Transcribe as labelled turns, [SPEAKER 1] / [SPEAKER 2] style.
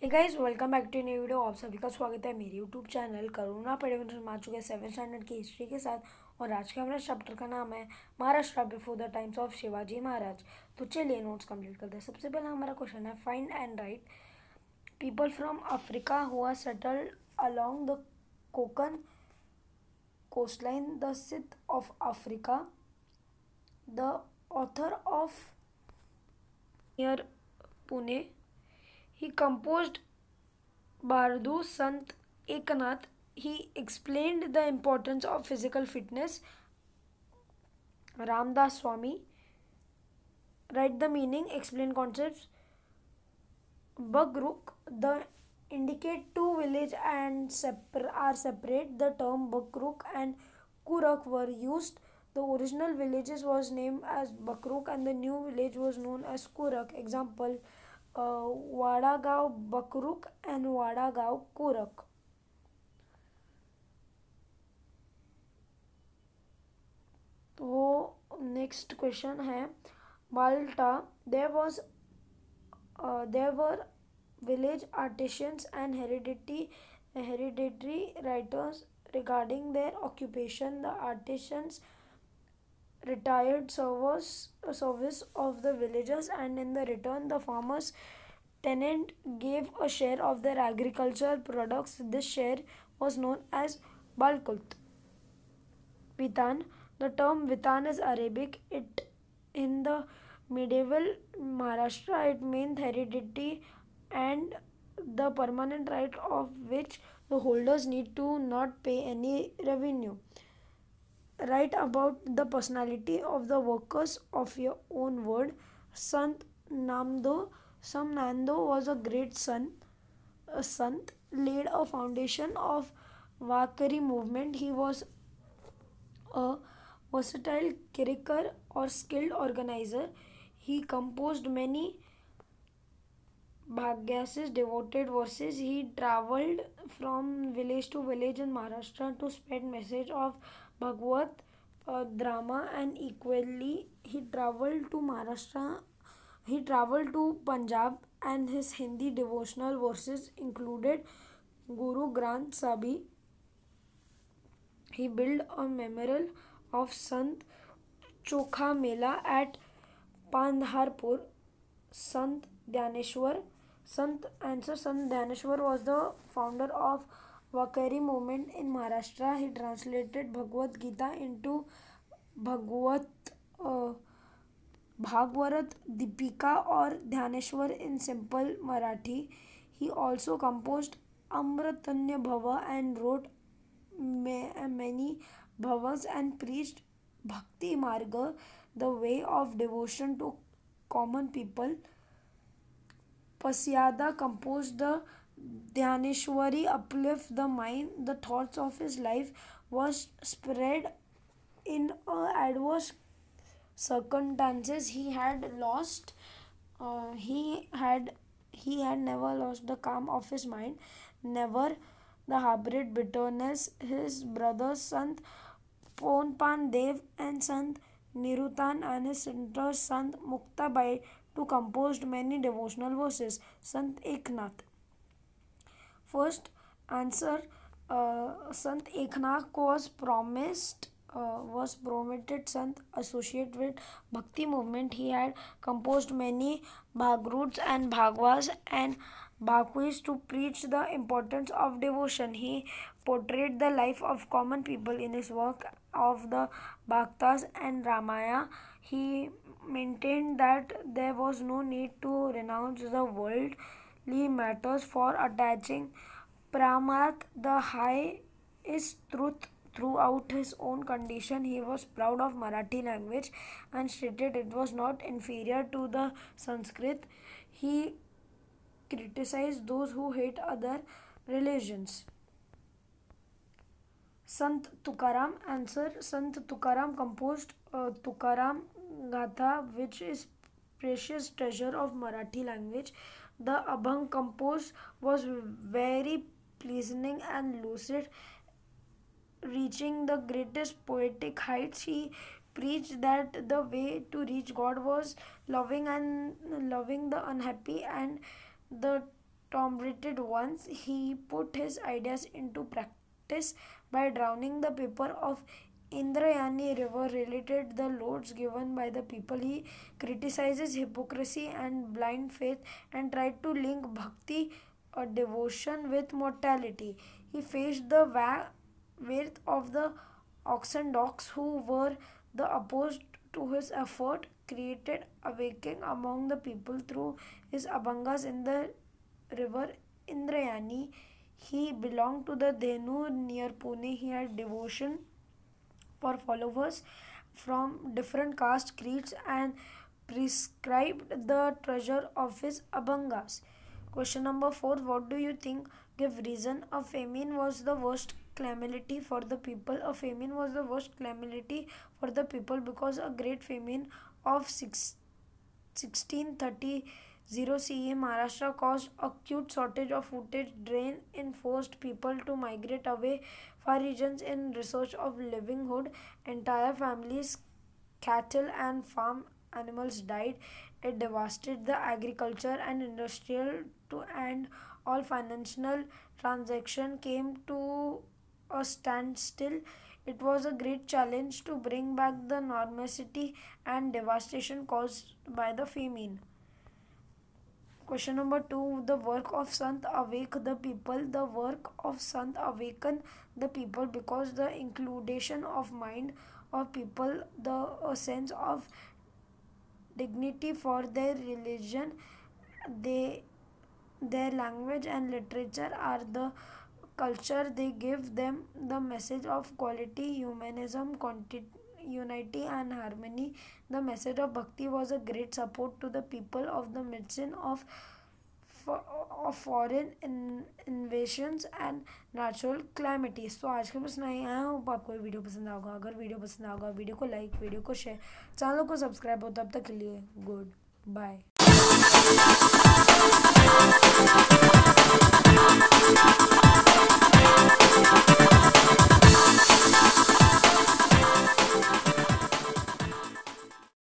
[SPEAKER 1] Hey guys, welcome back to new video. आप सभी का स्वागत है मेरे यूट्यूब चैनल करुणा पढ़े में आ चुके हैं 7th स्टैंडर्ड की हिस्ट्री के साथ। और आज के हमारे चैप्टर का नाम है Maharashtra before the times of Shivaji Maharaj. तो चलिए नोट्स कंप्लीट करते हैं। सबसे पहला हमारा क्वेश्चन है, find and write people from Africa who are settled along the Konkan coastline the Siddi of Africa. The author of near Pune, he composed Bardu Sant Eknath. He explained the importance of physical fitness. Ramdas Swami. Write the meaning, explain concepts. Bagruk, the indicate two village and are separate. The term Bagruk and Kurak were used. The original villages was named as Bakruk and the new village was known as Kurak. Example, Wadagaon Bakruk and Wadagaon Kurak. तो next question है, माल्टा there were village artisans and hereditary writers regarding their occupation. The artisans retired service of the villagers, and in the return the farmers tenant gave a share of their agricultural products. This share was known as balkult. Vitan, the term Vitan is Arabic. It in the medieval Maharashtra it meant heredity and the permanent right of which the holders need to not pay any revenue. Write about the personality of the workers of your own word. Sant Namdo, Samnando was a great son. A Sant laid a foundation of Vakari movement. He was a versatile kirikar or skilled organizer. He composed many Bhagyasis, devoted verses. He travelled from village to village in Maharashtra to spread message of Bhagavad drama, and equally he travelled to Maharashtra. He travelled to Punjab, and his Hindi devotional verses included Guru Granth Sahib. He built a memorial of Sant Chokha Mela at Pandharpur. Sant Dhyaneshwar. Sant Dhyaneshwar was the founder of Vakari movement in Maharashtra. He translated Bhagavad Gita into Bhagwat Bhagwarat Deepika or Dhyaneshwar in simple Marathi. He also composed Amratanya Bhava and wrote many bhavas and preached Bhakti Marga, the way of devotion to common people. Pasyada composed the Dhyaneshwari uplift the mind. The thoughts of his life was spread in adverse circumstances. He had lost. He had never lost the calm of his mind. Never the harbored bitterness. His brothers Sant Ponpan Dev and Sant Nirutan and his sister Sant Muktabai to composed many devotional verses. Sant Eknath. First answer, Sant Eknath was promoted Sant associated with Bhakti movement. He had composed many Bhagruts and Bhagwas and Bhakvis to preach the importance of devotion. He portrayed the life of common people in his work of the Bhaktas and Ramaya. He maintained that there was no need to renounce the worldly matters for attaching Pramarth the highest truth throughout his own condition. He was proud of Marathi language and stated it was not inferior to the Sanskrit. He criticized those who hate other religions. Sant Tukaram. Answer, Sant Tukaram composed Tukaram Gatha, which is precious treasure of Marathi language. The Abhang composed was very pleasing and lucid, reaching the greatest poetic heights. He preached that the way to reach God was loving the unhappy and the tormented once, he put his ideas into practice by drowning the people of Indrayani river, related the loads given by the people. He criticizes hypocrisy and blind faith and tried to link bhakti or devotion with mortality. He faced the wrath of the Oxendocs, who were the opposed to his effort, created awakening among the people through his Abhangas in the river Indrayani. He belonged to the Dhenu near Pune. He had devotion for followers from different caste creeds and prescribed the treasure of his Abhangas. Question number 4. What do you think give reason a famine was the worst calamity for the people? A famine was the worst calamity for the people because a great famine of 1630 CE Maharashtra caused acute shortage of footage, drain and forced people to migrate away far regions in research of livelihood. Entire families, cattle and farm animals died. It devastated the agriculture and industrial to and all financial transaction came to a standstill. It was a great challenge to bring back the normalcy and devastation caused by the famine. Question number 2. The work of Sant awake the people. The work of Sant awaken the people because the inclination of mind of people, the sense of dignity for their religion, their language and literature are the culture. They give them the message of quality, humanism, unity and harmony. The message of bhakti was a great support to the people of the medicine of foreign invasions and natural calamities. तो आज के बस नहीं आया हूँ, आपको ये video पसंद आएगा. अगर वीडियो पसंद आएगा वीडियो को लाइक, वीडियो को शेयर, चैनल को सब्सक्राइब हो. तब तक के लिए गुड बाय.